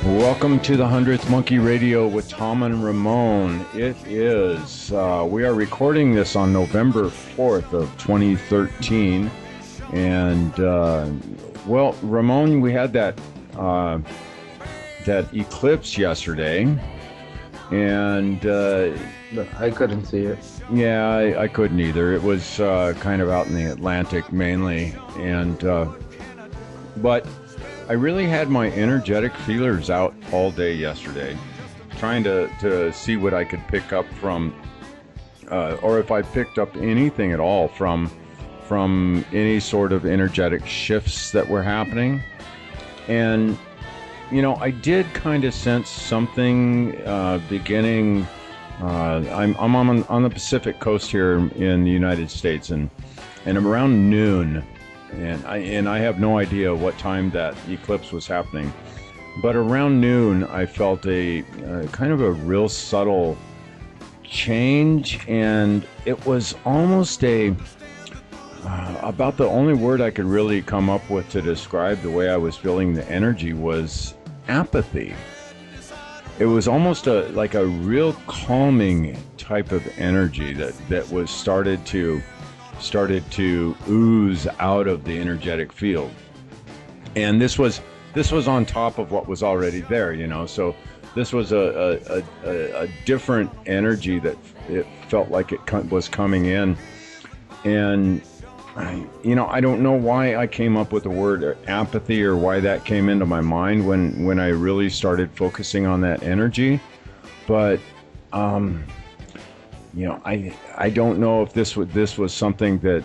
Welcome to the 100th Monkey Radio with Tom and Ramon. It is, we are recording this on November 4th of 2013. And, well, Ramon, we had that eclipse yesterday. And, I couldn't see it. Yeah, I couldn't either. It was kind of out in the Atlantic mainly. And, but I really had my energetic feelers out all day yesterday, trying to see what I could pick up from, or if I picked up anything at all from any sort of energetic shifts that were happening. And, you know, I did kind of sense something beginning. I'm on the Pacific coast here in the United States, and around noon. And I have no idea what time that eclipse was happening, but around noon I felt a kind of a real subtle change, and it was almost about the only word I could really come up with to describe the way I was feeling the energy was apathy. It was almost like a real calming type of energy that was started to ooze out of the energetic field. And this was on top of what was already there, you know. So this was a different energy that it felt like it was coming in. And I don't know why I came up with the word apathy, or why that came into my mind when I really started focusing on that energy. But I don't know if this was something that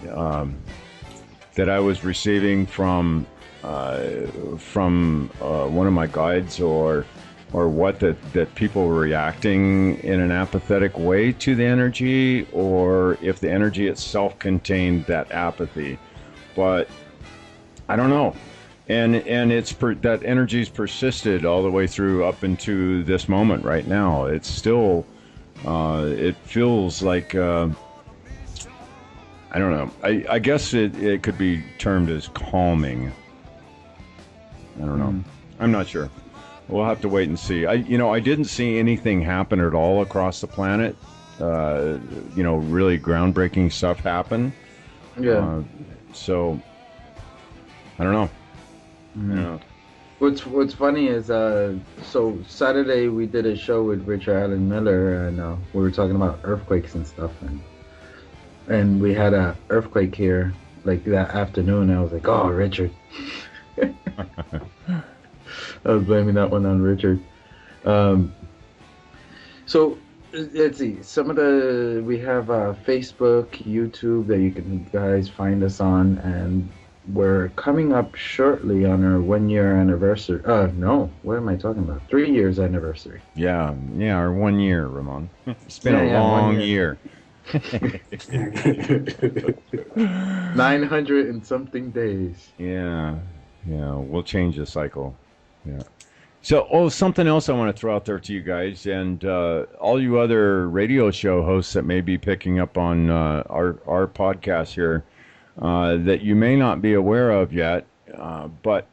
I was receiving from one of my guides, or what that people were reacting in an apathetic way to the energy, or if the energy itself contained that apathy. But I don't know. And that energy's persisted all the way through up into this moment right now. It's still. It feels like, I don't know, I guess it could be termed as calming. I don't know. I'm not sure. We'll have to wait and see. I didn't see anything happen at all across the planet. Really groundbreaking stuff happen. Yeah. So, I don't know. Yeah. What's funny is, so Saturday we did a show with Richard Allen Miller, and we were talking about earthquakes and stuff, and we had an earthquake here like that afternoon. I was like, oh, Richard. I was blaming that one on Richard. So let's see. We have Facebook, YouTube that you guys find us on, and we're coming up shortly on our 1 year anniversary. No, what am I talking about? 3 years anniversary. Yeah, our 1 year, Ramon. It's been a long year. 900 and something days. Yeah, we'll change the cycle. Yeah. So, something else I want to throw out there to you guys, and all you other radio show hosts that may be picking up on our podcast here, that you may not be aware of yet, but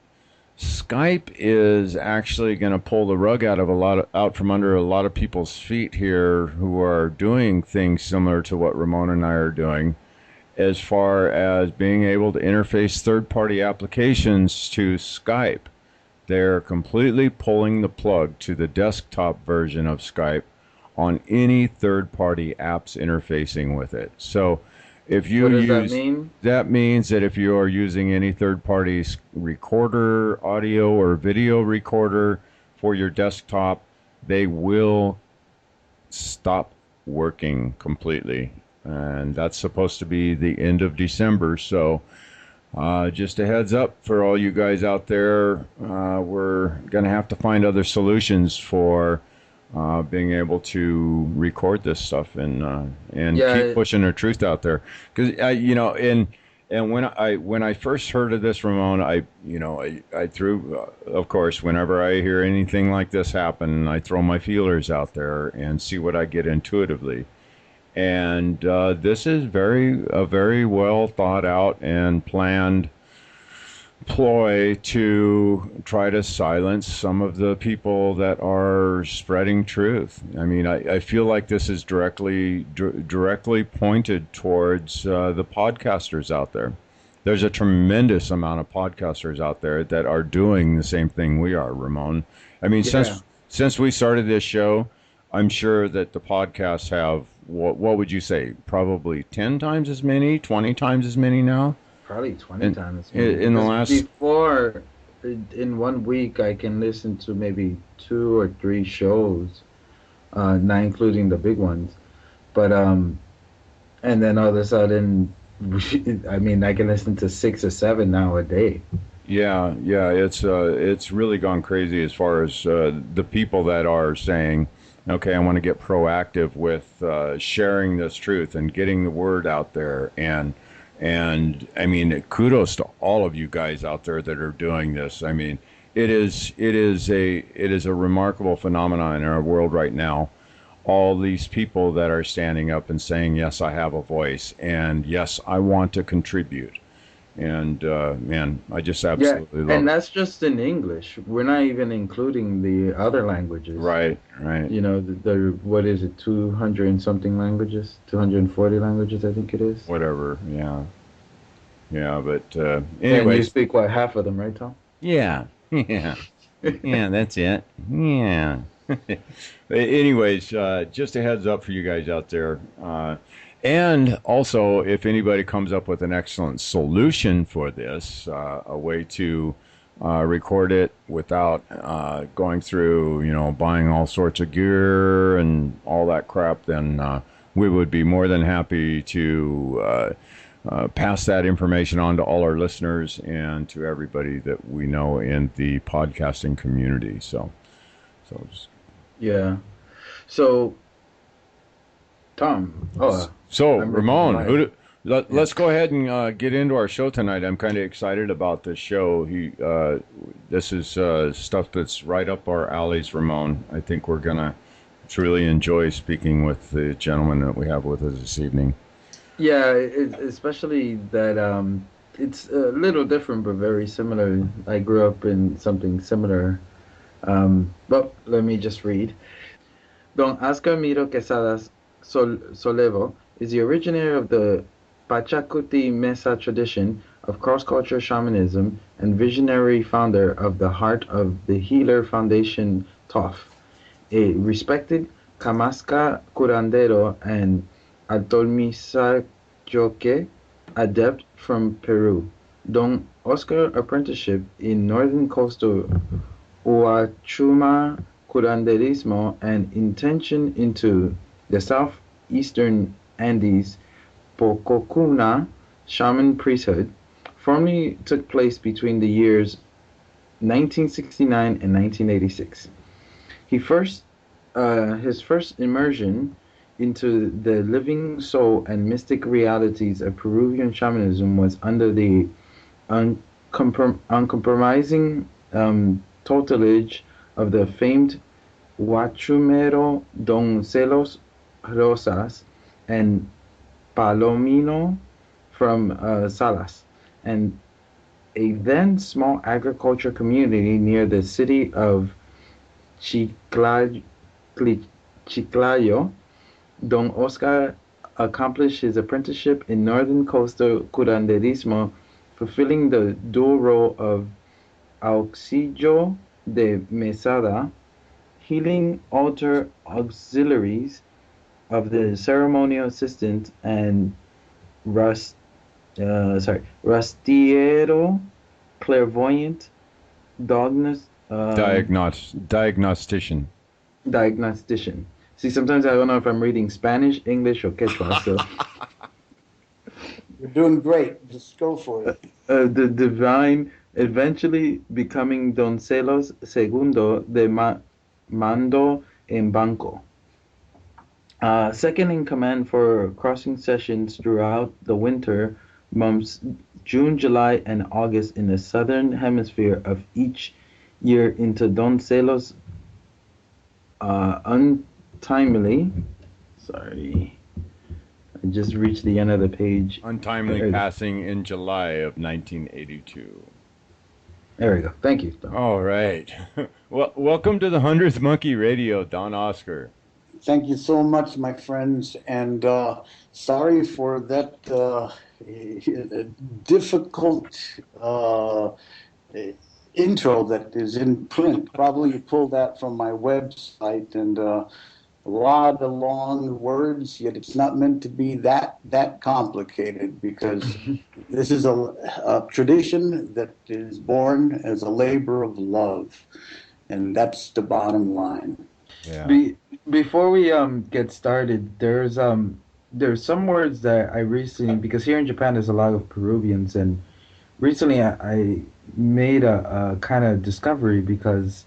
Skype is actually going to pull the rug out from under a lot of people's feet here who are doing things similar to what Ramon and I are doing, as far as being able to interface third-party applications to Skype. they're completely pulling the plug to the desktop version of Skype on any third-party apps interfacing with it. So if you What does that use, mean? that means that if you are using any third-party recorder, audio or video recorder for your desktop, they will stop working completely. And that's supposed to be the end of December. So just a heads up for all you guys out there, we're going to have to find other solutions for being able to record this stuff and keep Yeah, pushing the truth out there. Because and when I first heard of this, Ramon, I threw, of course, whenever I hear anything like this happen, I throw my feelers out there and see what I get intuitively. And this is a very well thought out and planned ploy to try to silence some of the people that are spreading truth. I mean, I feel like this is directly pointed towards the podcasters out there. There's a tremendous amount of podcasters out there that are doing the same thing we are, Ramon. I mean, yeah, since we started this show, I'm sure that the podcasts have, what would you say, probably 10 times as many, 20 times as many now? probably 20 In, times. in the Because last, before, in one week, I can listen to maybe 2 or 3 shows, not including the big ones. But and then all of a sudden, I mean, I can listen to 6 or 7 now a day. yeah, it's really gone crazy as far as the people that are saying, okay, I want to get proactive with sharing this truth and getting the word out there. And I mean, kudos to all of you guys out there that are doing this. I mean, it is a remarkable phenomenon in our world right now. All these people that are standing up and saying, yes, I have a voice, and yes, I want to contribute. And man, I just Yeah, absolutely love and it. that's just in English. We're not even including the other languages. Right, right, You know, the what is it, 200 and something languages? 240 languages, I think it is. whatever. Yeah, yeah. But And you anyways, speak what, half of them, right, Tom? yeah, yeah. Yeah, that's it. Yeah. Anyways, just a heads up for you guys out there. And also, if anybody comes up with an excellent solution for this, a way to record it without going through, buying all sorts of gear and all that crap, then we would be more than happy to pass that information on to all our listeners and to everybody that we know in the podcasting community. So just, Yeah. So, Tom, so I'm reading the Ramon, line. Yeah. let's go ahead and get into our show tonight. I'm kind of excited about this show. This is stuff that's right up our alleys, Ramon. I think we're gonna truly enjoy speaking with the gentleman that we have with us this evening. Yeah, especially that it's a little different but very similar. I grew up in something similar. But let me just read. Don Oscar Miro-Quesada Solevo is the originator of the Pachakuti Mesa Tradition of cross-cultural shamanism and visionary founder of the Heart of the Healer Foundation THOTH, a respected kamasqa, curandero, and altomisayoq adept from Peru. Don Oscar apprenticeship in northern coastal huachuma, curanderismo, and intention into the southeastern Andes paqokuna shaman priesthood formally took place between the years 1969 and 1986. His first immersion into the living soul and mystic realities of Peruvian shamanism was under the uncompromising tutelage of the famed huachumero Don Celso Rojas and Palomino from Salas, and a then small agriculture community near the city of Chiclayo. Chiclayo. Don Oscar accomplished his apprenticeship in northern coastal curanderismo, fulfilling the dual role of auxilio de mesada, healing altar auxiliaries of the ceremonial assistant, and rastiero, clairvoyant, dognos, Diagnostician. diagnostician. See, sometimes I don't know if I'm reading Spanish, English, or Quechua. So, You're doing great. Just go for it. the divine, eventually becoming Don Celos Segundo de Mando en Banco. Second in command for crossing sessions throughout the winter months, June, July, and August in the Southern Hemisphere of each year into Don Celos untimely. Sorry, I just reached the end of the page. Untimely passing in July of 1982. There we go. Thank you. All right. Well, welcome to the 100th Monkey Radio, Don Oscar. Thank you so much, my friends, and sorry for that difficult intro that is in print. Probably you pulled that from my website, and a lot of long words, yet it's not meant to be that complicated, because this is a tradition that is born as a labor of love, and that's the bottom line. Yeah. Before we get started, there's some words that I recently, because here in Japan there's a lot of Peruvians, and recently I made a kind of discovery, because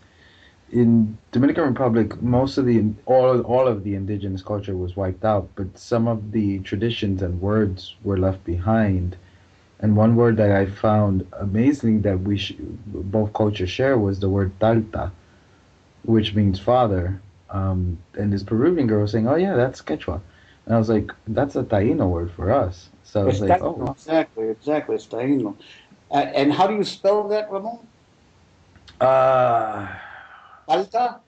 in Dominican Republic most of the all of the indigenous culture was wiped out, but some of the traditions and words were left behind. And one word that I found amazing that both cultures share was the word talta, which means father. And this Peruvian girl was saying, "Oh yeah, that's Quechua," and I was like, "That's a Taino word for us." So I was like, "Oh, exactly, it's Taino." And how do you spell that, Ramon? Palta?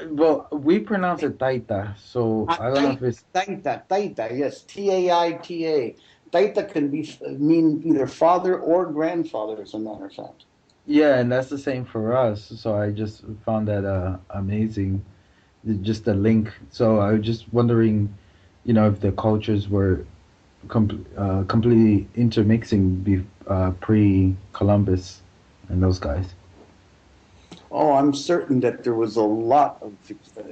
Well, we pronounce it Taita, so I don't know if it's Taita. Yes, Taita. Taita can mean either father or grandfather, as a matter of fact. Yeah, and that's the same for us. So I just found that amazing, just the link. So I was just wondering, if the cultures were completely intermixing pre-Columbus and those guys. Oh, I'm certain that there was a lot of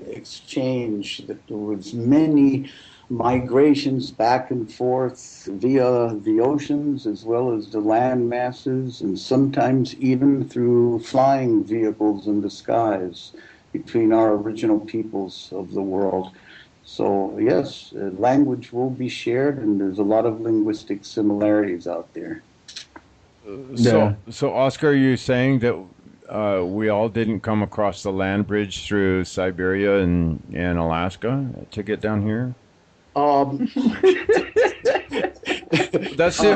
exchange, that there was many migrations back and forth via the oceans as well as the land masses, and sometimes even through flying vehicles in the skies between our original peoples of the world. So yes, language will be shared, and there's a lot of linguistic similarities out there. So Oscar, are you saying that we all didn't come across the land bridge through Siberia and Alaska to get down here? That's the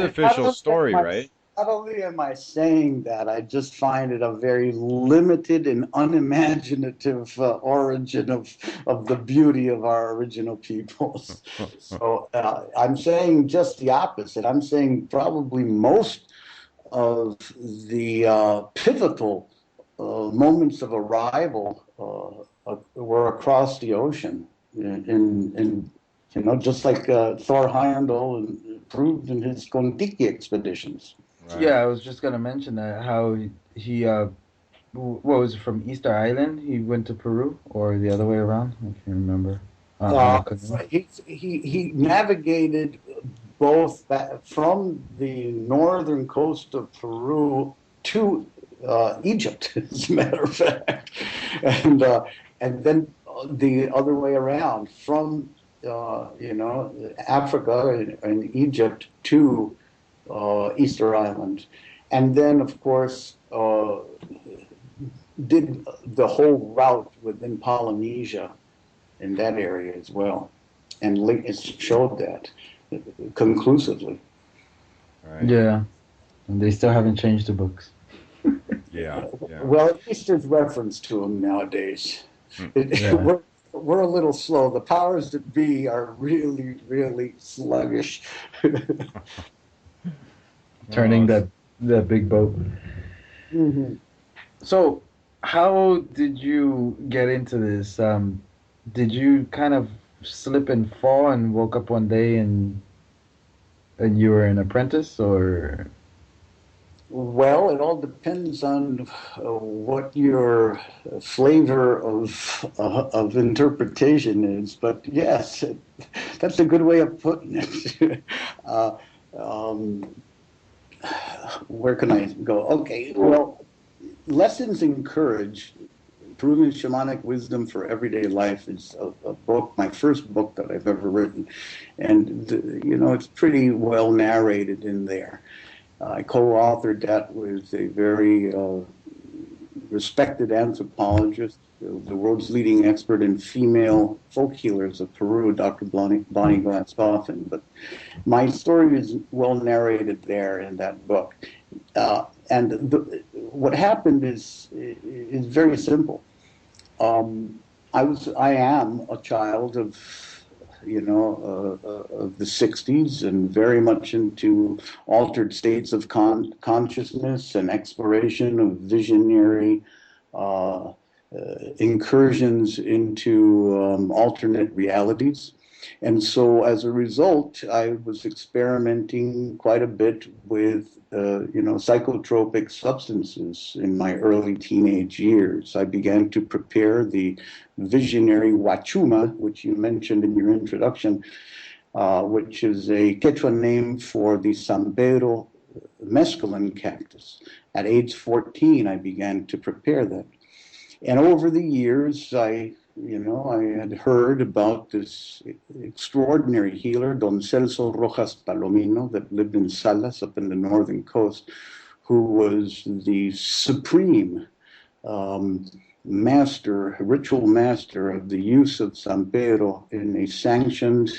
official story, right? Not only am I saying that, I just find it a very limited and unimaginative origin of the beauty of our original peoples. So I'm saying just the opposite. I'm saying probably most of the pivotal moments of arrival were across the ocean, in just like Thor Heyerdahl proved in his Kon-Tiki expeditions. Right. Yeah, I was just gonna mention that, how he what was it, from Easter Island? He went to Peru, or the other way around? I can't remember. He navigated both from the northern coast of Peru to Egypt, as a matter of fact, and then the other way around from Africa and Egypt to Easter Island, and then of course did the whole route within Polynesia in that area as well, and it showed that conclusively. Right. Yeah, and they still haven't changed the books. Yeah. Well, at least there's reference to them nowadays. We're a little slow. The powers that be are really, really sluggish. Turning The big boat. Mhm. So, how did you get into this? Did you kind of slip and fall and woke up one day and you were an apprentice, or? Well, it all depends on what your flavor of interpretation is. But yes, that's a good way of putting it. uh, um, where can I go? Okay, well, Lessons in Courage, Peruvian Shamanic Wisdom for Everyday Life is a book, my first book that I've ever written. And, it's pretty well narrated in there. I co-authored that with a very respected anthropologist, the world's leading expert in female folk healers of Peru, Dr. Bonnie Glass-Coffin. But my story is well narrated there in that book. What happened is very simple. Um, I am a child of of the 60s and very much into altered states of consciousness and exploration of visionary uh, incursions into alternate realities. And so as a result, I was experimenting quite a bit with, psychotropic substances in my early teenage years. I began to prepare the visionary huachuma, which you mentioned in your introduction, which is a Quechua name for the San Pedro mescaline cactus. At age 14, I began to prepare that. And over the years, I had heard about this extraordinary healer, Don Celso Rojas Palomino, that lived in Salas up in the northern coast, who was the supreme ritual master of the use of San Pedro in a sanctioned,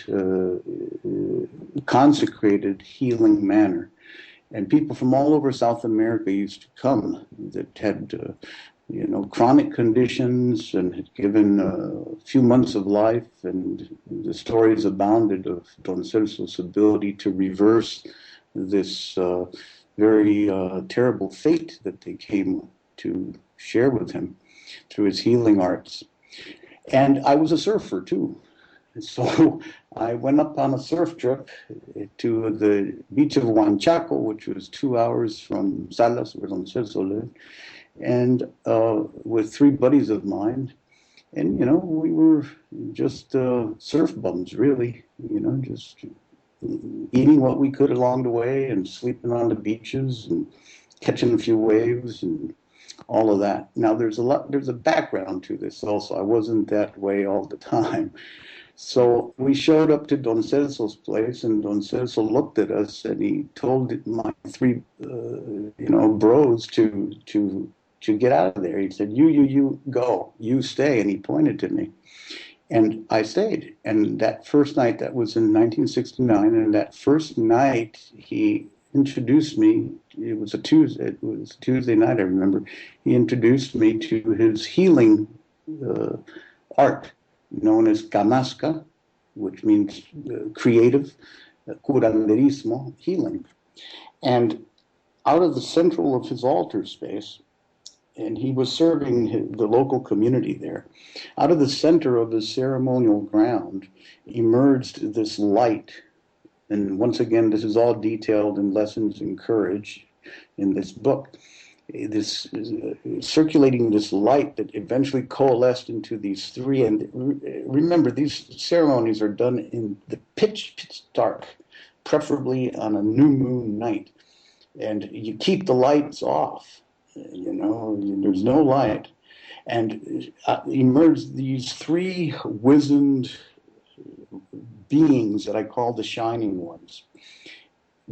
consecrated healing manner. And people from all over South America used to come that had chronic conditions and had given a few months of life, and the stories abounded of Don Celso's ability to reverse this very terrible fate that they came to share with him through his healing arts. And I was a surfer too. So I went up on a surf trip to the beach of Huanchaco, which was 2 hours from Salas, where Don Celso lived, and with three buddies of mine. And, we were just surf bums, really, just eating what we could along the way and sleeping on the beaches and catching a few waves and all of that. Now, there's a background to this also. I wasn't that way all the time. So we showed up to Don Celso's place, and Don Celso looked at us, and he told my three, bros to get out of there. He said, "You go, you stay," and he pointed to me, and I stayed. And that first night, that was in 1969, and that first night he introduced me. It was a Tuesday. It was Tuesday night, I remember. He introduced me to his healing art, known as kamasqa, which means creative, curanderismo, healing. And out of the central of his altar space, and he was serving the local community there, out of the center of the ceremonial ground emerged this light. And once again, this is all detailed in Lessons in Courage in this book. This circulating this light that eventually coalesced into these three. And remember, these ceremonies are done in the pitch dark, preferably on a new moon night. And you keep the lights off, there's no light. And emerged these three wizened beings that I call the Shining Ones.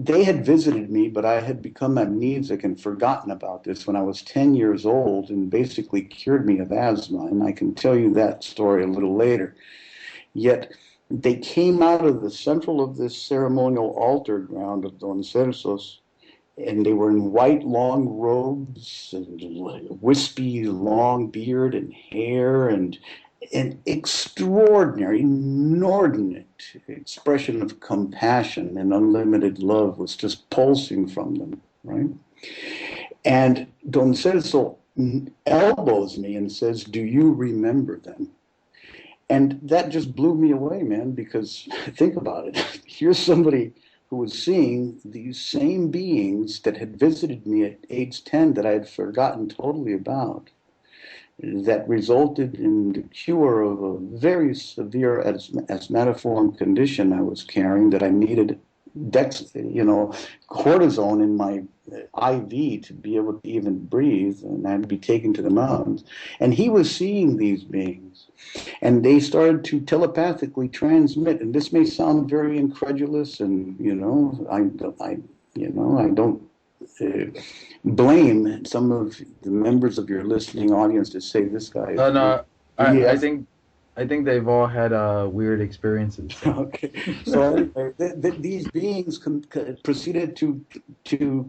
They had visited me, but I had become amnesic and forgotten about this when I was 10 years old, and basically cured me of asthma. And I can tell you that story a little later. Yet they came out of the central of this ceremonial altar ground of Don Celso's, and they were in white long robes and wispy long beard and hair, and an extraordinary, inordinate expression of compassion and unlimited love was just pulsing from them, right? And Don Celso elbows me and says, "Do you remember them?" And that just blew me away, man, because think about it. Here's somebody who was seeing these same beings that had visited me at age 10 that I had forgotten totally about, that resulted in the cure of a very severe asthmatiform condition I was carrying, that I needed cortisone in my IV to be able to even breathe, and I'd be taken to the mountains. And he was seeing these beings, and they started to telepathically transmit. And this may sound very incredulous, and I don't blame some of the members of your listening audience to say this guy is. No, I think they've all had weird experiences. Okay, so anyway, these beings proceeded to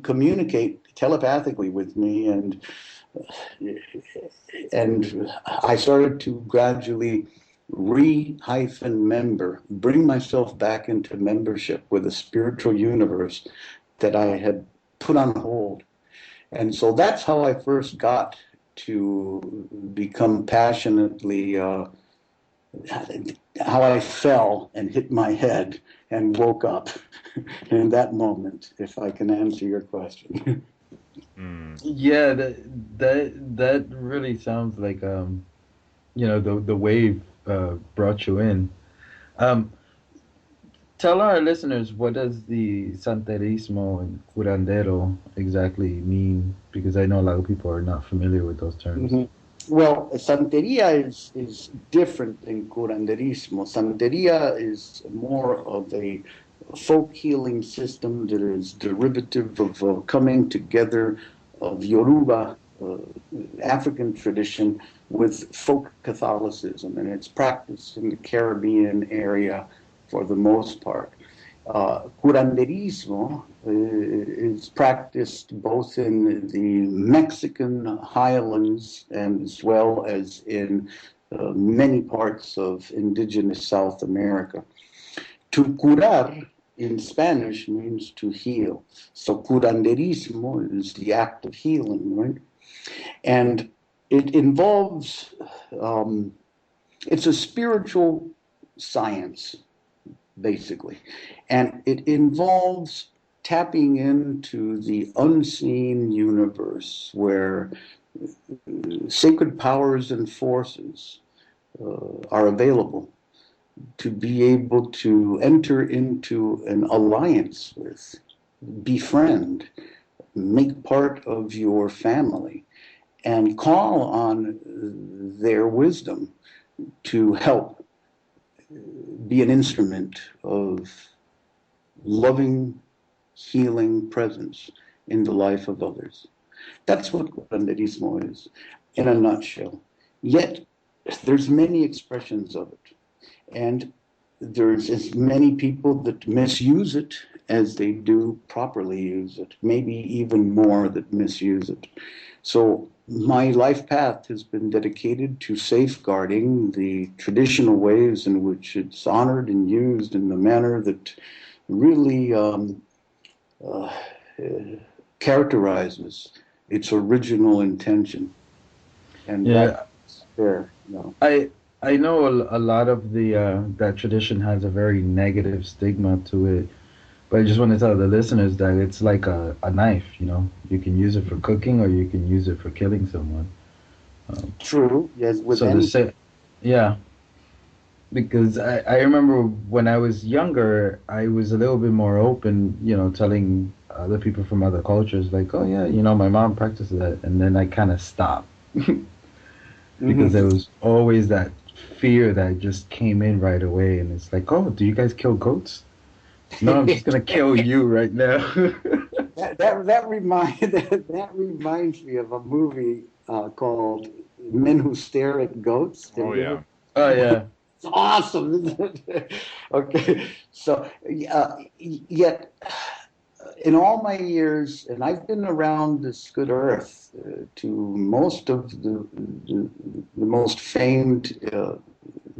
communicate telepathically with me, and I started to gradually member, bring myself back into membership with a spiritual universe that I had put on hold. And so that's how I first got to become passionately, how I fell and hit my head and woke up in that moment, if I can answer your question. Yeah, that really sounds like the wave brought you in. Tell our listeners, what does the santerismo and curandero exactly mean? Because I know a lot of people are not familiar with those terms. Mm-hmm. Well, Santeria is different than curanderismo. Santeria is more of a folk healing system that is derivative of coming together of Yoruba, African tradition with folk Catholicism, and it's practiced in the Caribbean area for the most part. Curanderismo is practiced both in the Mexican highlands and as well as in many parts of indigenous South America. To curar in Spanish means to heal. So curanderismo is the act of healing, right? And it involves, it's a spiritual science, basically. And it involves tapping into the unseen universe where sacred powers and forces are available to be able to enter into an alliance with, befriend, make part of your family, and call on their wisdom to help be an instrument of loving, healing presence in the life of others. That's what curanderismo is, in a nutshell. Yet, there's many expressions of it. And there's as many people that misuse it as they do properly use it, maybe even more that misuse it. So my life path has been dedicated to safeguarding the traditional ways in which it's honored and used in the manner that really characterizes its original intention. And that's fair. I know a lot of that tradition has a very negative stigma to it, but I just want to tell the listeners that it's like a knife, you can use it for cooking or you can use it for killing someone. True, yes. Yeah, because I remember when I was younger, I was a little bit more open, telling other people from other cultures, like, oh yeah, my mom practices that, and then I kind of stopped. Because there was always that fear that just came in right away, and it's like, oh, do you guys kill goats? No, I'm just gonna kill you right now. that reminds me of a movie called Men Who Stare at Goats. Oh yeah. Oh yeah. It's awesome, isn't it? Okay, so yet in all my years, and I've been around this good earth to most of the most famed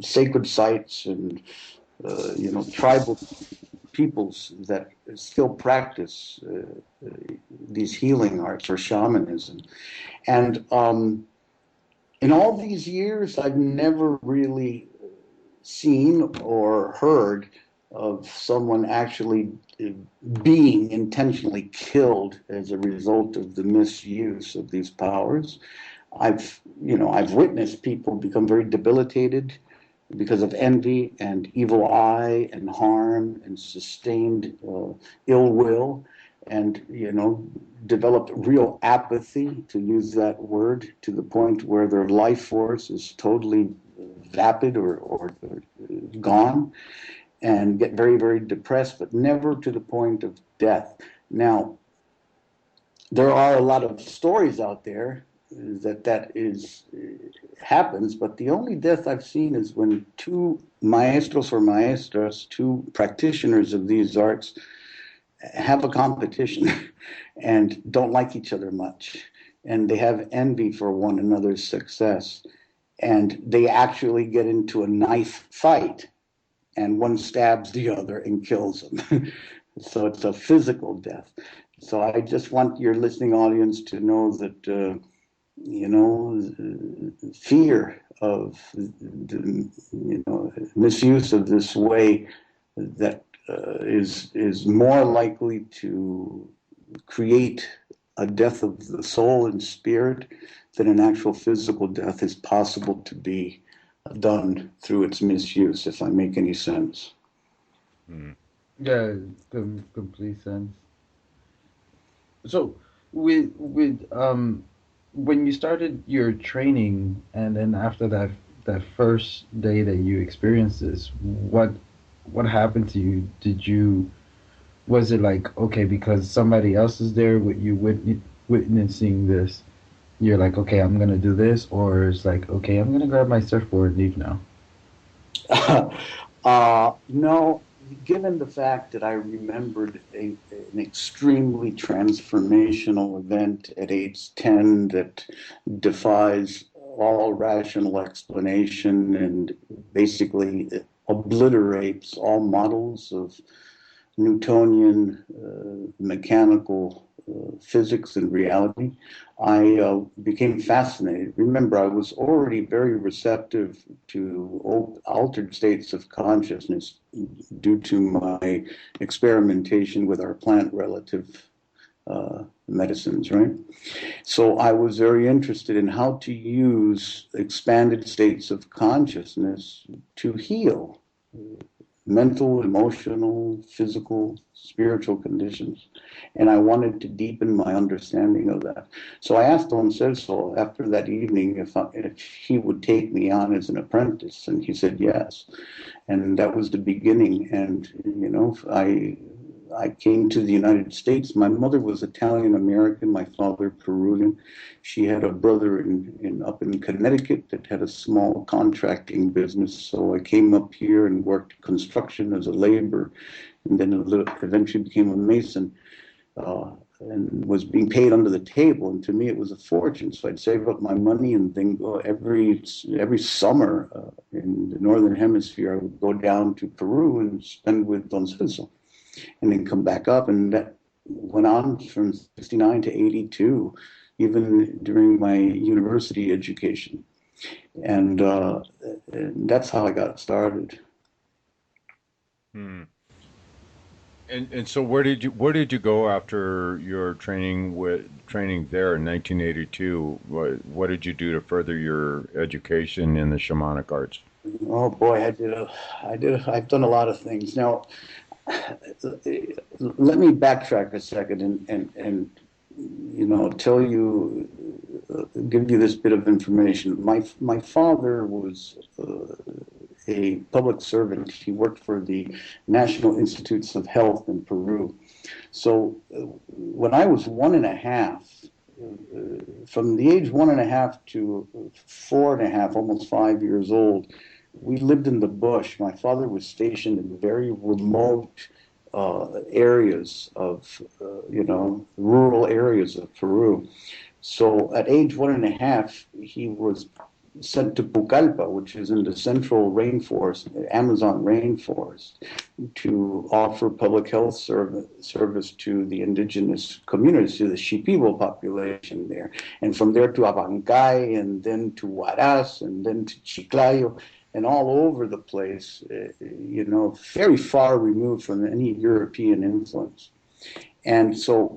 sacred sites and tribal peoples that still practice these healing arts or shamanism. And in all these years, I've never really seen or heard of someone actually being intentionally killed as a result of the misuse of these powers. I've witnessed people become very debilitated because of envy and evil eye and harm and sustained ill will, and developed real apathy, to use that word, to the point where their life force is totally vapid or gone, and get very, very depressed, but never to the point of death. Now, there are a lot of stories out there that happens, but the only death I've seen is when two maestros or maestras, two practitioners of these arts, have a competition and don't like each other much, and they have envy for one another's success, and they actually get into a knife fight, and one stabs the other and kills them. So it's a physical death. So I just want your listening audience to know that fear of misuse of this way that is more likely to create a death of the soul and spirit than an actual physical death is possible to be done through its misuse, if I make any sense. Yeah, complete sense. So, with when you started your training, and then after that first day that you experienced this, what happened to you? Was it like, okay, because somebody else is there with you witnessing this, you're like, okay, I'm gonna do this, or it's like, okay, I'm gonna grab my surfboard and leave now? No, given the fact that I remembered an extremely transformational event at age 10 that defies all rational explanation and basically obliterates all models of Newtonian mechanical physics and reality, I became fascinated. Remember, I was already very receptive to altered states of consciousness due to my experimentation with our plant relative medicines, right? So I was very interested in how to use expanded states of consciousness to heal mental, emotional, physical, spiritual conditions. And I wanted to deepen my understanding of that. So I asked Don Celso after that evening if he would take me on as an apprentice, and he said yes. And that was the beginning. And, I came to the United States. My mother was Italian American, my father Peruvian. She had a brother up in Connecticut that had a small contracting business. So I came up here and worked construction as a laborer, and then eventually became a mason, and was being paid under the table. And to me, it was a fortune. So I'd save up my money and then go every summer in the Northern Hemisphere. I would go down to Peru and spend with Don Celso, and then come back up, and that went on from 69 to 82, even during my university education. And that's how I got started. Hmm. And so where did you go after your training there in 1982? What did you do to further your education in the shamanic arts? Oh boy, I've done a lot of things. Now, let me backtrack a second and tell you, give you this bit of information. My father was a public servant. He worked for the National Institutes of Health in Peru. So when I was 1.5, from the age 1.5 to 4.5, almost 5 years old, we lived in the bush. My father was stationed in very remote areas of, rural areas of Peru. So at age 1.5, he was sent to Pucallpa, which is in the central rainforest, Amazon rainforest, to offer public health service to the indigenous communities, to the Shipibo population there. And from there to Abancay, and then to Huaraz, and then to Chiclayo, and all over the place, very far removed from any European influence. And so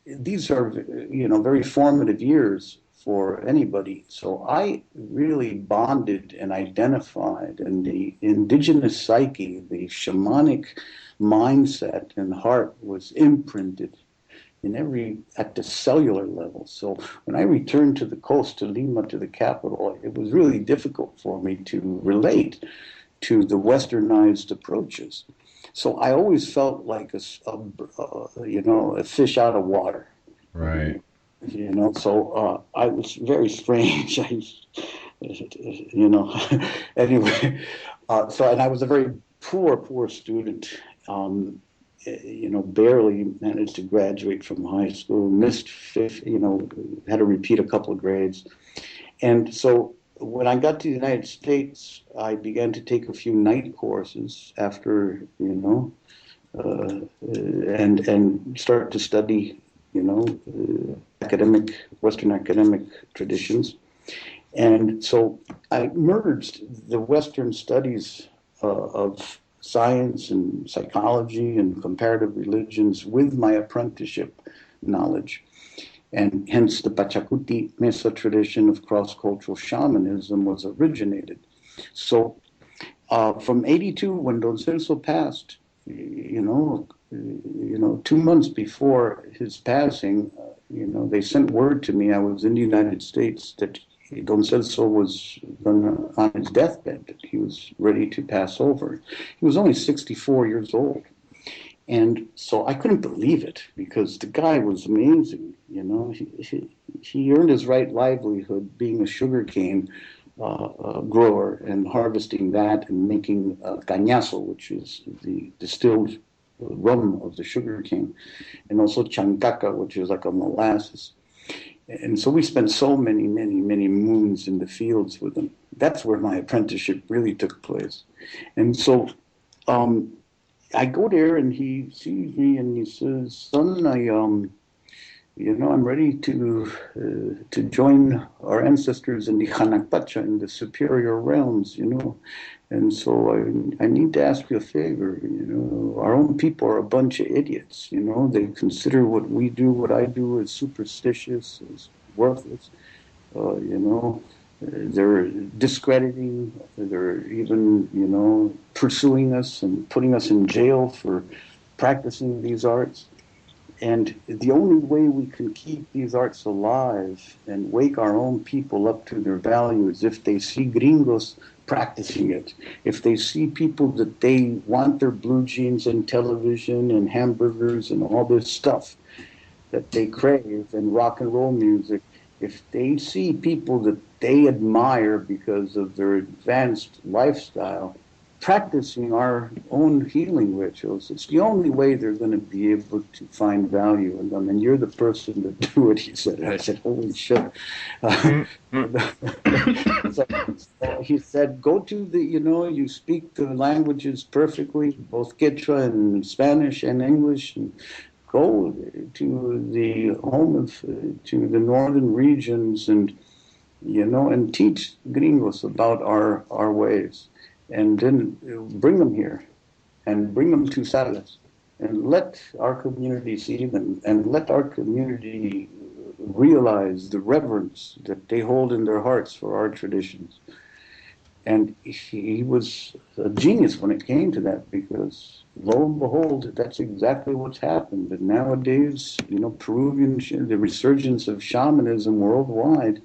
these are, very formative years for anybody. So I really bonded and identified, and the indigenous psyche, the shamanic mindset and heart was imprinted at the cellular level. So when I returned to the coast, to Lima, to the capital, it was really difficult for me to relate to the westernized approaches. So I always felt like a fish out of water. Right. So I was very strange. Anyway, and I was a very poor student. Barely managed to graduate from high school, missed fifth, had to repeat a couple of grades. And so when I got to the United States, I began to take a few night courses after, and start to study, Western academic traditions. And so I merged the Western studies of science and psychology and comparative religions with my apprenticeship knowledge. And hence the Pachakuti Mesa tradition of cross-cultural shamanism was originated. So from 82, when Don Celso passed, 2 months before his passing, they sent word to me, I was in the United States, that Don Celso was on his deathbed. He was ready to pass over. He was only 64 years old. And so I couldn't believe it, because the guy was amazing. He earned his right livelihood being a sugarcane grower and harvesting that and making cañazo, which is the distilled rum of the sugarcane, and also chancaca, which is like a molasses. And so we spent so many moons in the fields with him. That's where my apprenticeship really took place. And so I go there, and he sees me, and he says, "Son, I'm ready to join our ancestors in the Hanakpacha, in the superior realms, And so I need to ask you a favor. Our own people are a bunch of idiots. They consider what we do, what I do, as superstitious, as worthless. They're discrediting. They're even, pursuing us and putting us in jail for practicing these arts. And the only way we can keep these arts alive and wake our own people up to their value is if they see gringos practicing it. If they see people that they want their blue jeans and television and hamburgers and all this stuff that they crave, and rock and roll music, if they see people that they admire because of their advanced lifestyle practicing our own healing rituals, it's the only way they're going to be able to find value in them. And you're the person to do it, he said. And I said, holy shit. So he said, go to you speak the languages perfectly, both Quechua and Spanish and English, and go to the home to the northern regions and teach gringos about our ways. And then bring them here, and bring them to Salas, and let our community see them, and let our community realize the reverence that they hold in their hearts for our traditions. And he was a genius when it came to that, because lo and behold, that's exactly what's happened. And nowadays, Peruvian, the resurgence of shamanism worldwide,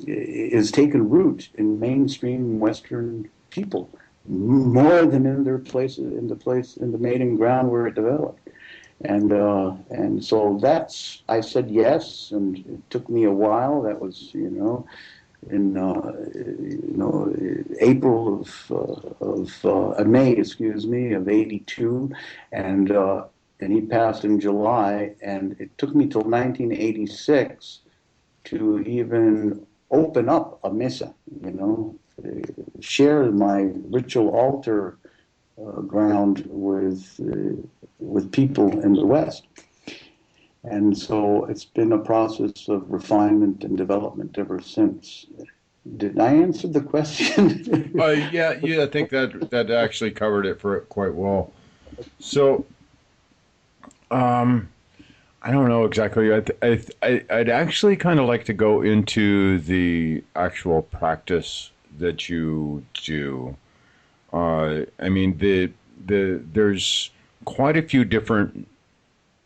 is taken root in mainstream Western people more than in the mating ground where it developed. And so I said yes, and it took me a while. That was in April of May, of '82, and he passed in July, and it took me till 1986 to even open up a mesa, share my ritual altar ground with people in the West. And so it's been a process of refinement and development ever since. Did I answer the question? Yeah, I think that actually covered it for it quite well. So, um, I don't know exactly. I'd actually kind of like to go into the actual practice that you do. I mean, there's quite a few different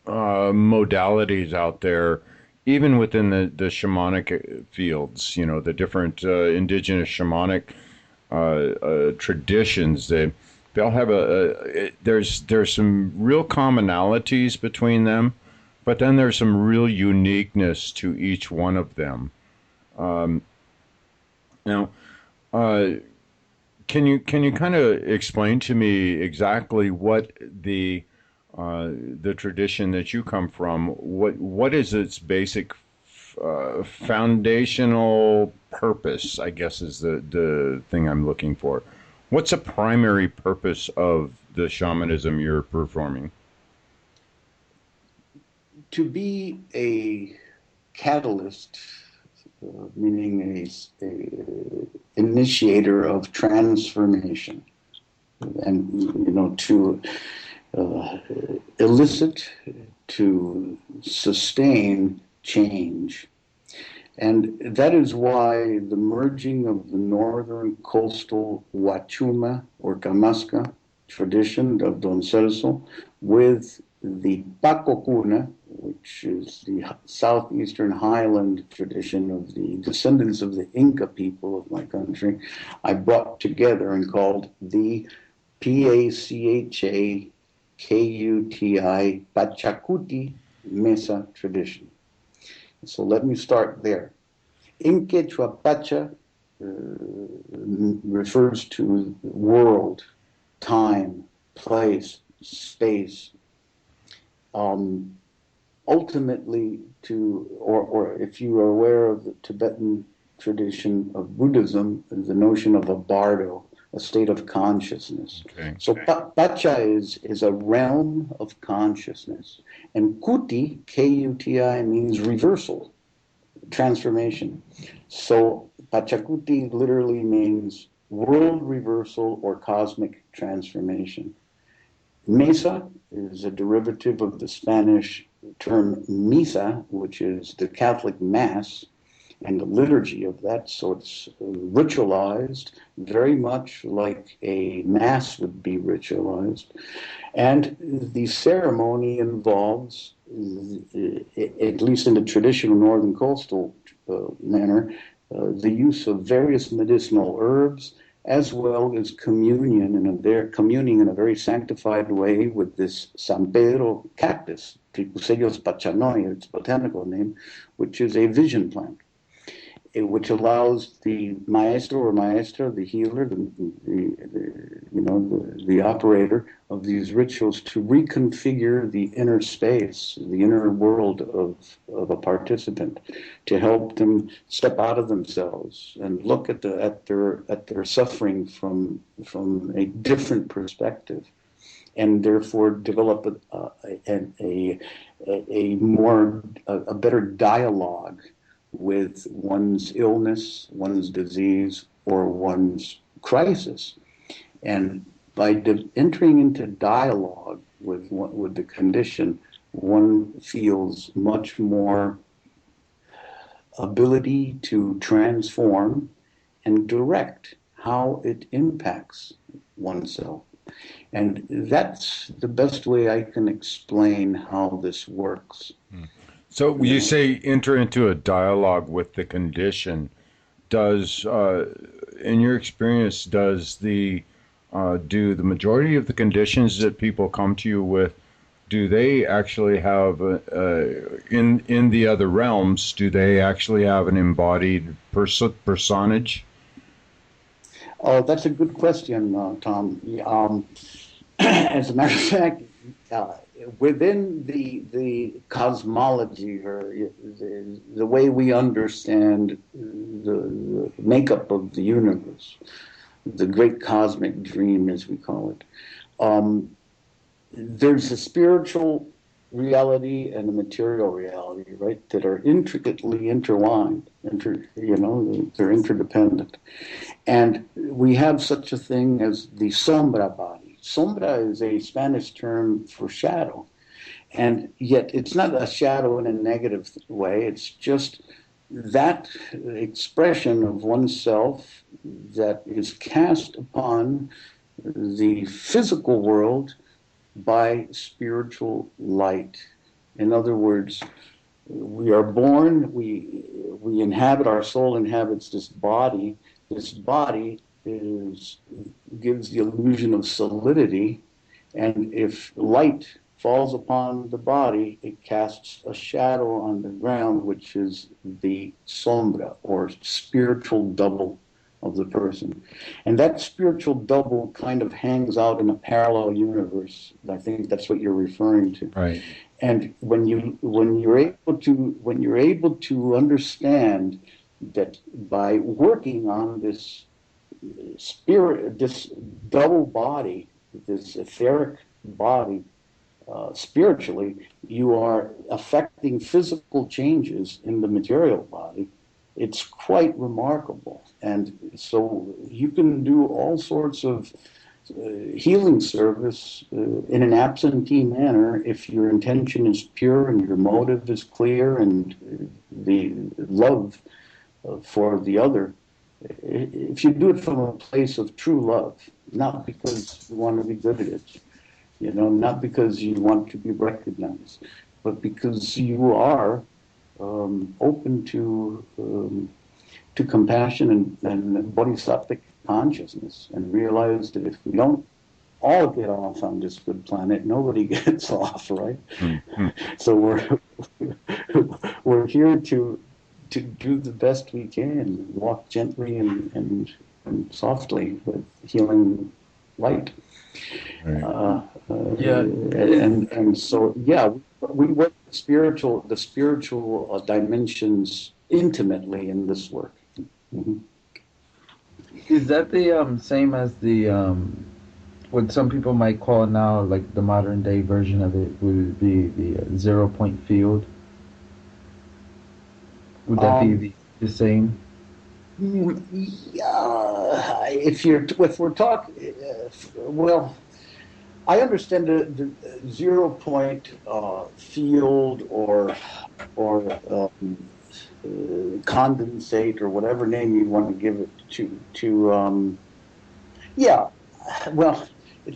modalities out there, even within the shamanic fields. The different indigenous shamanic traditions. They'll have there's some real commonalities between them, but then there's some real uniqueness to each one of them. Um, Now, uh, can you kind of explain to me exactly what the tradition that you come from, what is its basic foundational purpose, I guess is the thing I'm looking for. What's a primary purpose of the shamanism you're performing? To be a catalyst, meaning a initiator of transformation, and to uh, elicit, to sustain change. And that is why the merging of the northern coastal huachuma or kamasqa tradition of Don Celso with the paqokuna, which is the southeastern highland tradition of the descendants of the Inca people of my country, I brought together and called the Pachakuti Mesa Tradition. So let me start there. In Quechua, Pacha refers to world, time, place, space. Ultimately, or if you are aware of the Tibetan tradition of Buddhism, the notion of a bardo, a state of consciousness. Okay. So Pacha is a realm of consciousness. And Kuti, Kuti, means reversal, transformation. So Pachakuti literally means world reversal or cosmic transformation. Mesa is a derivative of the Spanish term misa, which is the Catholic Mass and the liturgy of that. So it's ritualized very much like a Mass would be ritualized. And the ceremony involves, at least in the traditional northern coastal manner, the use of various medicinal herbs, as well as communion communing in a very sanctified way with this San Pedro cactus, Tricuseios pachanoi, its botanical name, which is a vision plant, which allows the maestro or maestra, the healer, the operator of these rituals to reconfigure the inner space, the inner world of a participant, to help them step out of themselves and look at their suffering from a different perspective, and therefore develop a better dialogue with one's illness, one's disease, or one's crisis. And by entering into dialogue with the condition, one feels much more ability to transform and direct how it impacts oneself. And that's the best way I can explain how this works. So you say enter into a dialogue with the condition. Does, in your experience, do the majority of the conditions that people come to you with, do they actually have in the other realms? Do they actually have an embodied personage? Oh, that's a good question, Tom. As a matter of fact, within the cosmology or the way we understand the makeup of the universe, the great cosmic dream, as we call it. There's a spiritual reality and a material reality, right, that are intricately intertwined. They're interdependent. And we have such a thing as the sombra body. Sombra is a Spanish term for shadow. And yet it's not a shadow in a negative way. It's just that expression of oneself that is cast upon the physical world by spiritual light. In other words, we are born, we inhabit, our soul inhabits this body. This body gives the illusion of solidity, and if light falls upon the body, it casts a shadow on the ground, which is the sombra, or spiritual double of the person. And that spiritual double kind of hangs out in a parallel universe. I think that's what you're referring to. Right. And when you're able to understand that by working on this spirit, this double body, this etheric body, spiritually, you are affecting physical changes in the material body. It's quite remarkable. And so you can do all sorts of healing service in an absentee manner if your intention is pure and your motive is clear and the love for the other. If you do it from a place of true love, not because you want to be good at it, not because you want to be recognized, but because you are open to compassion and bodhisattvic consciousness, and realize that if we don't all get off on this good planet, nobody gets off, right? Mm-hmm. So we're here to do the best we can, walk gently and softly with healing light. Right. And so we work the spiritual dimensions intimately in this work. Mm-hmm. Is that the same as the what some people might call now, like the modern day version of it, would be the 0 point field? Would that be the same? Yeah, if we're talking, well, I understand the 0 point field or condensate or whatever name you want to give it to. Well,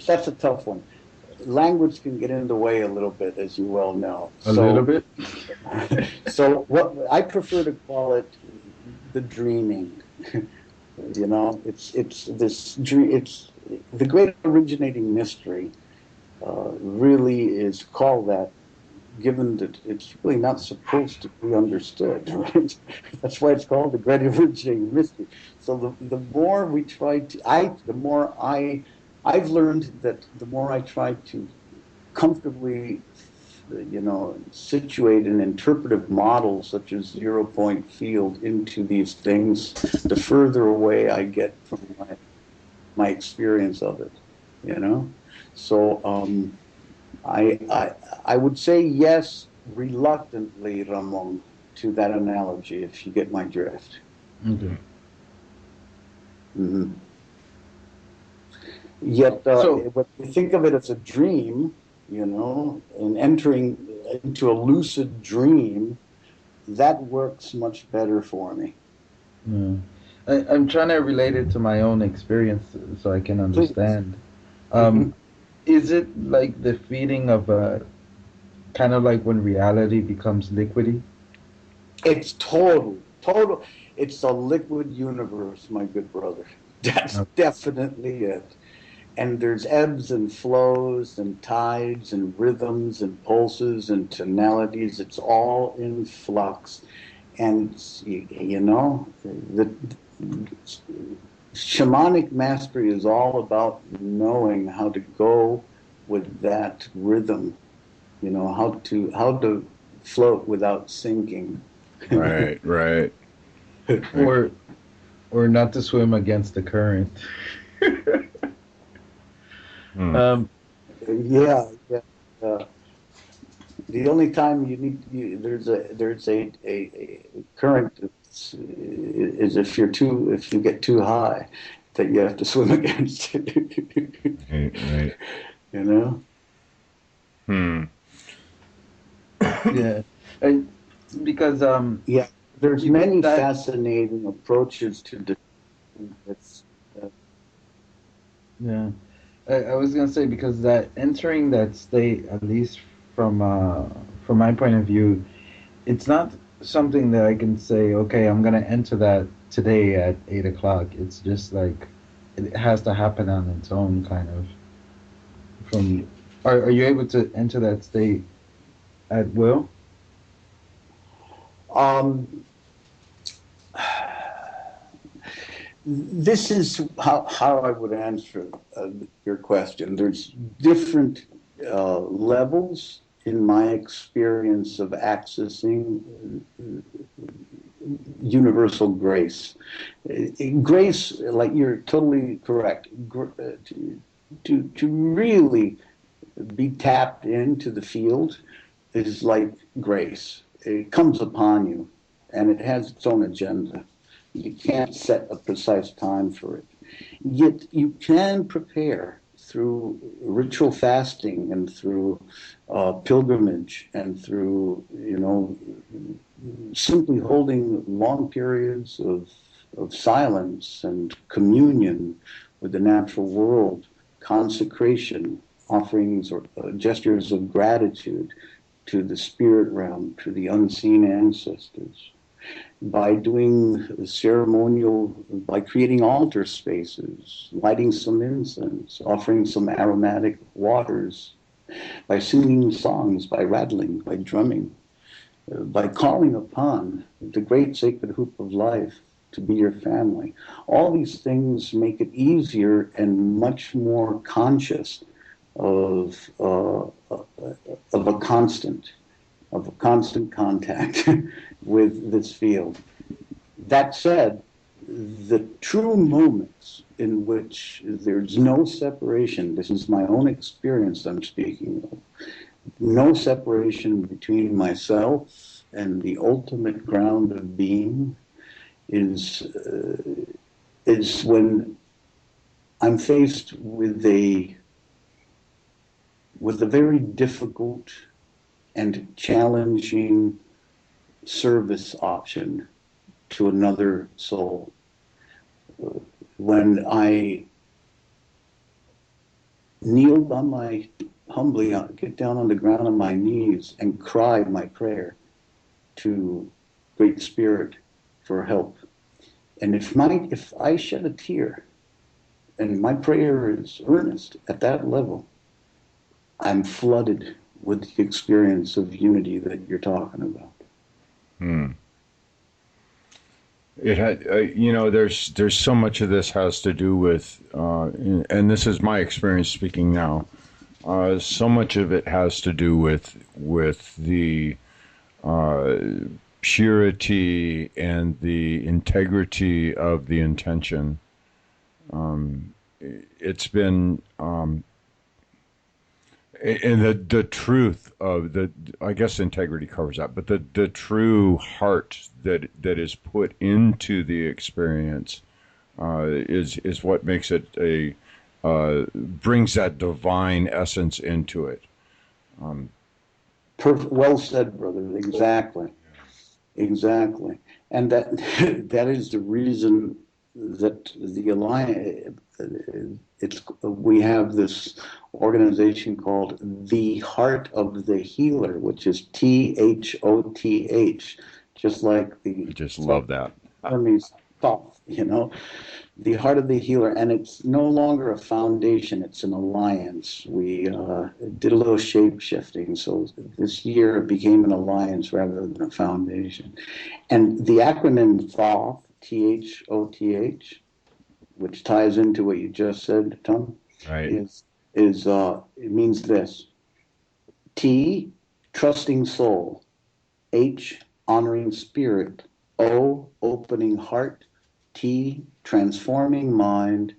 that's a tough one. Language can get in the way a little bit, as you well know. A little bit? So what I prefer to call it the dreaming. It's this dream. It's the great originating mystery. Really is called that, given that it's really not supposed to be understood. Right? That's why it's called the great originating mystery. So the more we try to, I've learned that the more I try to comfortably, situate an interpretive model such as 0 point field into these things, the further away I get from my experience of it. So I would say yes, reluctantly, Ramon, to that analogy, if you get my drift. Okay. Mm-hmm. Yet, when you think of it as a dream, and entering into a lucid dream, that works much better for me. Yeah. I'm trying to relate it to my own experience so I can understand. Is it like the feeling of kind of like when reality becomes liquidy? It's total. It's a liquid universe, my good brother. That's definitely it. And there's ebbs and flows and tides and rhythms and pulses and tonalities. It's all in flux. And, the shamanic mastery is all about knowing how to go with that rhythm, how to float without sinking. Right. or not to swim against the current. Hmm. Yeah, yeah. The only time there's a current is if you get too high, that you have to swim against it. Right, right. You know? Hmm. Yeah, and because Yeah. There's because many that fascinating approaches to this. Uh, yeah, I was gonna say because that entering that state, at least from my point of view, it's not something that I can say, okay, I'm gonna enter that today at 8 o'clock. It's just like it has to happen on its own, kind of. From are you able to enter that state at will? Um, this is how I would answer your question. There's different levels in my experience of accessing universal grace. Grace, like you're totally correct, to really be tapped into the field is like grace. It comes upon you and it has its own agenda. You can't set a precise time for it. Yet you can prepare through ritual fasting and through pilgrimage and through, simply holding long periods of silence and communion with the natural world, consecration, offerings or gestures of gratitude to the spirit realm, to the unseen ancestors, by doing ceremonial, by creating altar spaces, lighting some incense, offering some aromatic waters, by singing songs, by rattling, by drumming, by calling upon the great sacred hoop of life to be your family. All these things make it easier and much more conscious of of a constant contact with this field. That said, the true moments in which there's no separation, this is my own experience I'm speaking of, no separation between myself and the ultimate ground of being is when I'm faced with a very difficult and challenging service option to another soul. When I kneel on my humbly get down on the ground on my knees and cry my prayer to Great Spirit for help. And if I shed a tear and my prayer is earnest at that level, I'm flooded with the experience of unity that you're talking about. Hmm. It had, there's so much of this has to do with, and this is my experience speaking now. So much of it has to do with the uh, purity and the integrity of the intention. It's been and the truth of the, I guess integrity covers that, but the true heart that is put into the experience is what makes it a brings that divine essence into it. Well said, brother. Exactly. Exactly. And that that is the reason that the alliance it's we have this organization called the Heart of the Healer, which is THOTH, just like I the just love that. Army's thought, the Heart of the Healer, and it's no longer a foundation, it's an alliance. We did a little shape shifting, so this year it became an alliance rather than a foundation. And the acronym THOTH, THOTH, which ties into what you just said, Tom, Right. is it means this: T, trusting soul; H, honoring spirit; O, opening heart, T, transforming mind,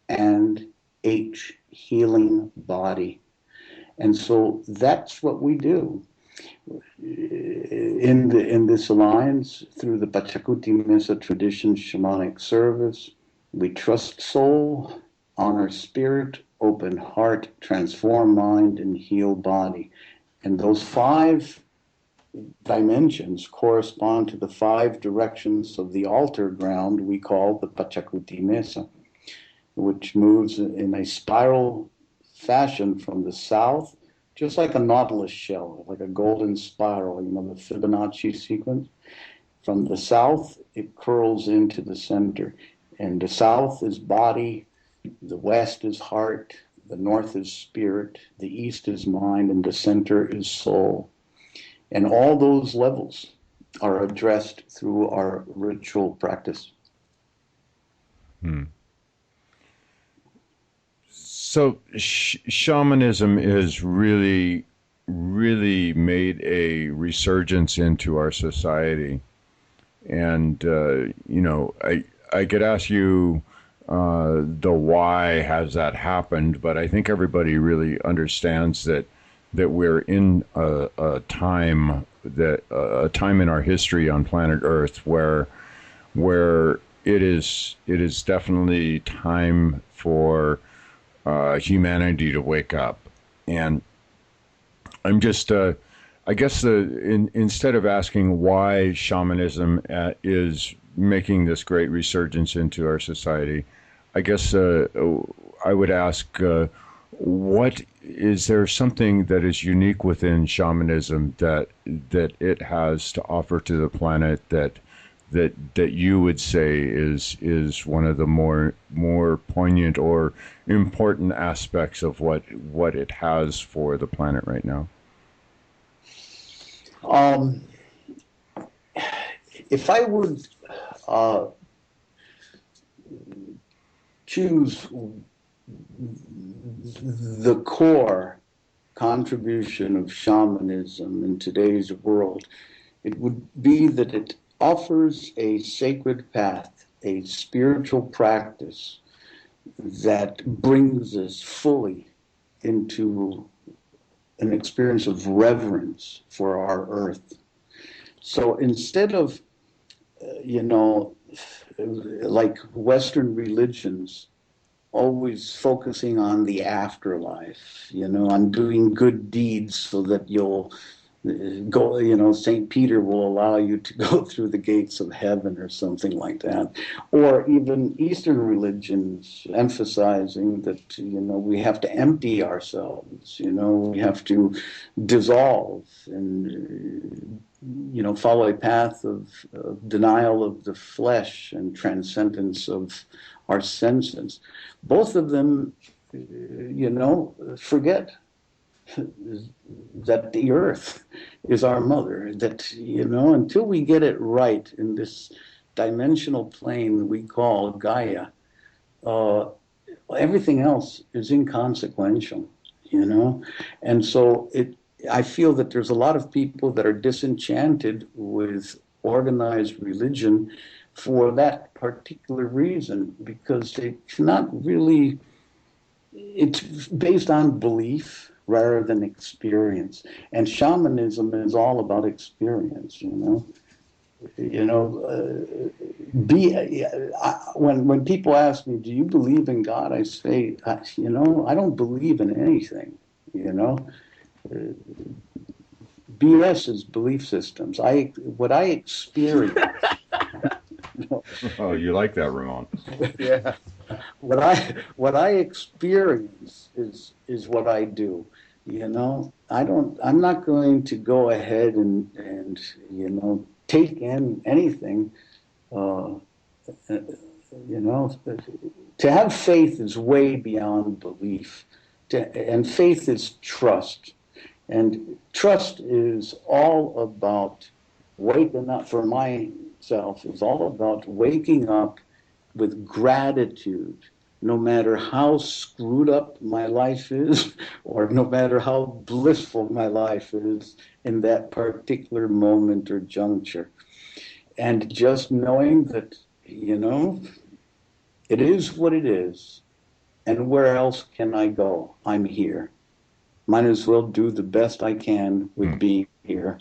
and H, healing body. And so that's what we do in this alliance through the Pachakuti Mesa Tradition shamanic service. We trust soul, honor spirit, open heart, transform mind, and heal body. And those 5 dimensions correspond to the 5 directions of the altar ground we call the Pachakuti Mesa, which moves in a spiral fashion from the south, just like a nautilus shell, like a golden spiral, the Fibonacci sequence. From the south, it curls into the center. And the south is body, the west is heart, the north is spirit, the east is mind, and the center is soul. And all those levels are addressed through our ritual practice. So shamanism is really, really made a resurgence into our society. And, I could ask you the why has that happened, but I think everybody really understands that we're in a time in our history on planet Earth where it is definitely time for humanity to wake up. And I'm just I guess instead of asking why shamanism is making this great resurgence into our society, I guess I would ask, what is there something that is unique within shamanism that it has to offer to the planet that you would say is one of the more poignant or important aspects of what it has for the planet right now? If I would choose the core contribution of shamanism in today's world, it would be that it offers a sacred path, a spiritual practice that brings us fully into an experience of reverence for our earth. So instead of, like Western religions, always focusing on the afterlife, on doing good deeds so that you'll go, St. Peter will allow you to go through the gates of heaven or something like that. Or even Eastern religions emphasizing that, we have to empty ourselves, we have to dissolve and, follow a path of denial of the flesh and transcendence of our senses. Both of them, forget that the earth is our mother, that, until we get it right in this dimensional plane we call Gaia, everything else is inconsequential, And so I feel that there's a lot of people that are disenchanted with organized religion for that particular reason, because they cannot really, it's based on belief rather than experience. And shamanism is all about experience, when people ask me, do you believe in God? I say, I don't believe in anything, BS is belief systems. What I experience. Oh, you like that, Ramon? Yeah. What I experience is what I do. I'm not going to go ahead and take in anything. To have faith is way beyond belief. And faith is trust. And trust is all about waking up, for myself, is all about waking up with gratitude, no matter how screwed up my life is, or no matter how blissful my life is in that particular moment or juncture. And just knowing that, it is what it is. And where else can I go? I'm here. Might as well do the best I can with being here.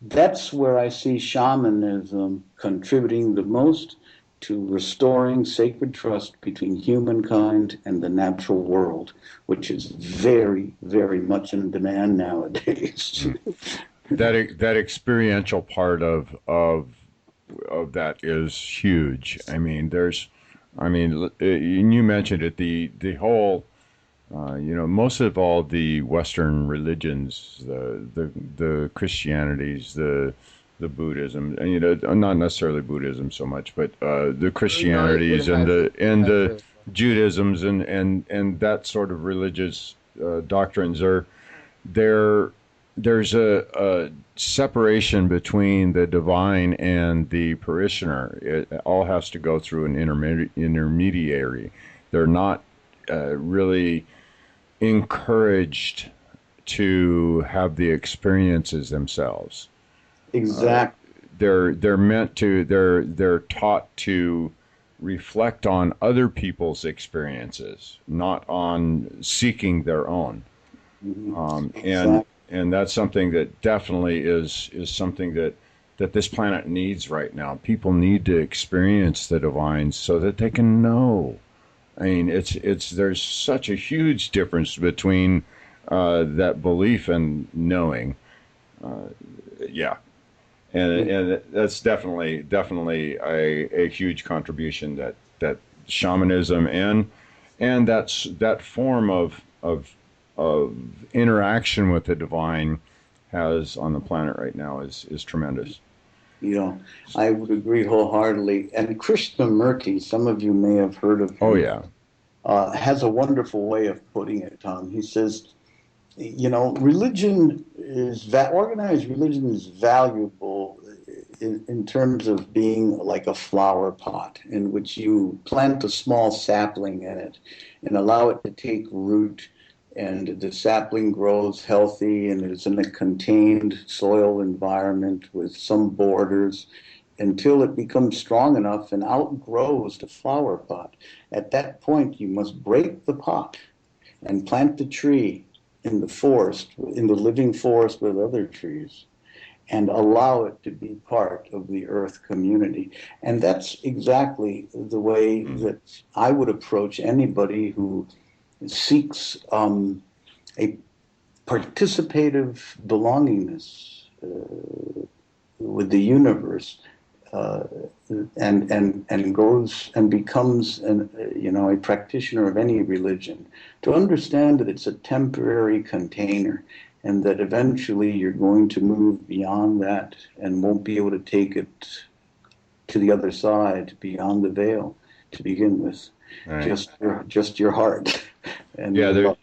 That's where I see shamanism contributing the most to restoring sacred trust between humankind and the natural world, which is very, very much in demand nowadays. That experiential part of that is huge. I mean, you mentioned it. The whole, most of all the Western religions, the Christianities, the Buddhism, and not necessarily Buddhism so much, but the Christianities and the Judaisms and that sort of religious doctrines there's a separation between the divine and the parishioner. It all has to go through an intermediary. They're not really encouraged to have the experiences themselves. Exactly. They're taught to reflect on other people's experiences, not on seeking their own. Exactly. And that's something that definitely is something that this planet needs right now. People need to experience the divine so that they can know. I mean, there's such a huge difference between that belief and knowing. And that's definitely a huge contribution that shamanism and that form of interaction with the divine has on the planet right now is tremendous. I would agree wholeheartedly. And Krishnamurti, some of you may have heard of him. Oh yeah, has a wonderful way of putting it, Tom. He says, religion organized religion is valuable in terms of being like a flower pot in which you plant a small sapling in it and allow it to take root, and the sapling grows healthy and is in a contained soil environment with some borders until it becomes strong enough and outgrows the flower pot. At that point, you must break the pot and plant the tree in the forest, in the living forest with other trees, and allow it to be part of the earth community. And that's exactly the way that I would approach anybody who seeks a participative belongingness with the universe, and goes and becomes a practitioner of any religion, to understand that it's a temporary container and that eventually you're going to move beyond that and won't be able to take it to the other side, beyond the veil, to begin with. Right. Just your heart. And there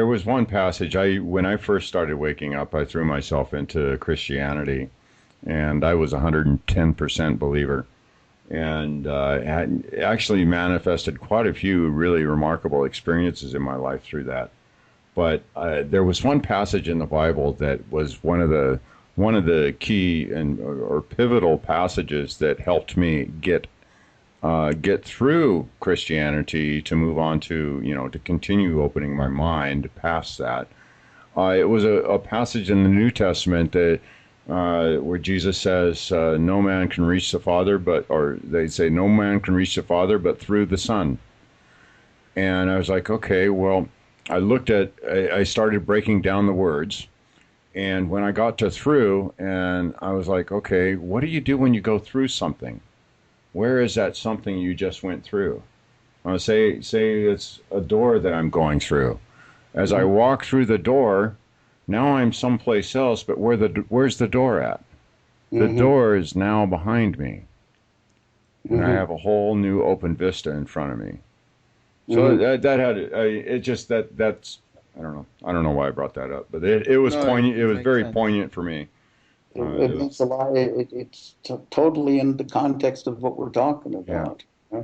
was one passage. When I first started waking up, I threw myself into Christianity, and I was 110% believer, and had actually manifested quite a few really remarkable experiences in my life through that. But there was one passage in the Bible that was one of the key or pivotal passages that helped me get through Christianity to move on to to continue opening my mind past that. It was a passage in the New Testament that where Jesus says, "No man can reach the Father, they say no man can reach the Father but through the Son." And I was like, okay, well, I started breaking down the words, and when I got to through, and I was like, okay, what do you do when you go through something? Where is that something you just went through? Say it's a door that I'm going through. As I walk through the door, now I'm someplace else, but where's the door at? The door is now behind me, and I have a whole new open vista in front of me. So that's I don't know why I brought that up, but it was poignant. It was very poignant for me. It means a lot. It's totally in the context of what we're talking about. Yeah.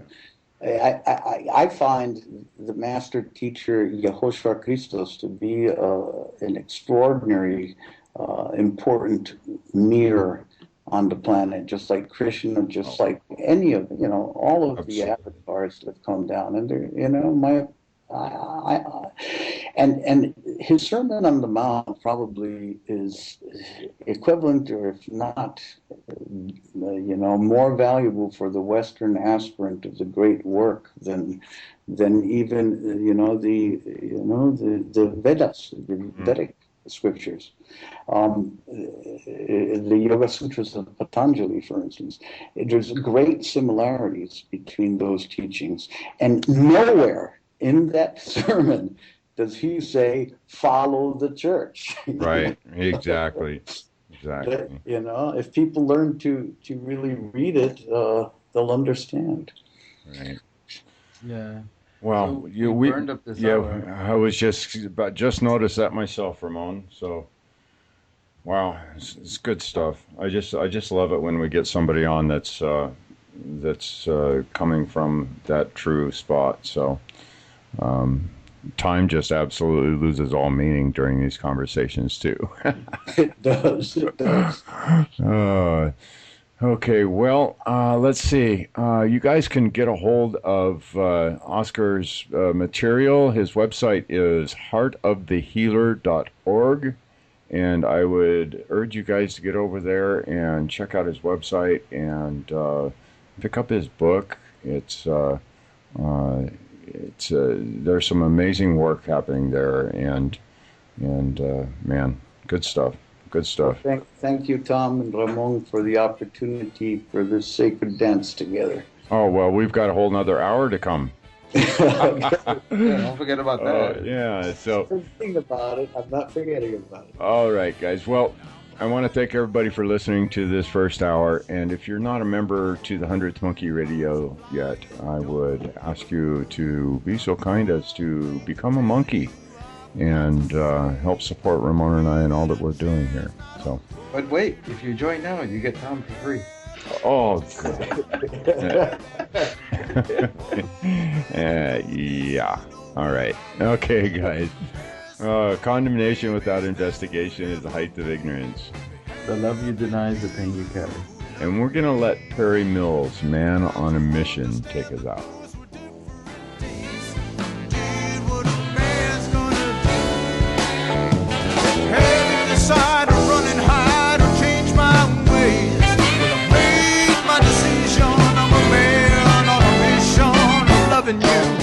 I find the master teacher Yehoshua Christos to be an extraordinary, important mirror on the planet, just like Krishna, just like any of, all of the avatars that have come down. And they're, and his Sermon on the Mount probably is equivalent, or if not, more valuable for the Western aspirant of the great work than even the Vedas, the Vedic scriptures. The Yoga Sutras of Patanjali, for instance, there's great similarities between those teachings, and nowhere in that sermon does he say follow the church. Right. Exactly. If people learn to really read it, they'll understand. Right. Yeah. Well, so we burned up this hour. I was just noticed that myself, Ramon. So, wow, it's good stuff. I just love it when we get somebody on that's coming from that true spot. So, time just absolutely loses all meaning during these conversations too. It does. Okay, well, let's see. You guys can get a hold of Oscar's material. His website is heartofthehealer.org, and I would urge you guys to get over there and check out his website and pick up his book. It's there's some amazing work happening there, and man, good stuff. Good stuff. Thank you, Tom and Ramon, for the opportunity for this sacred dance together. Oh, well, we've got a whole nother hour to come. Yeah, don't forget about that. Yeah, so... Think about it. I'm not forgetting about it. All right, guys. Well, I want to thank everybody for listening to this first hour. And if you're not a member to the 100th Monkey Radio yet, I would ask you to be so kind as to become a monkey and help support Ramon and I and all that we're doing here. So, but wait, if you join now, you get Tom for free. Oh, yeah. All right. Okay, guys. Condemnation without investigation is the height of ignorance. The love you deny is the pain you carry. And we're going to let Perry Mills, Man on a Mission, take us out. Running high to change my ways. Well, I made my decision. I'm a man on a mission of loving you.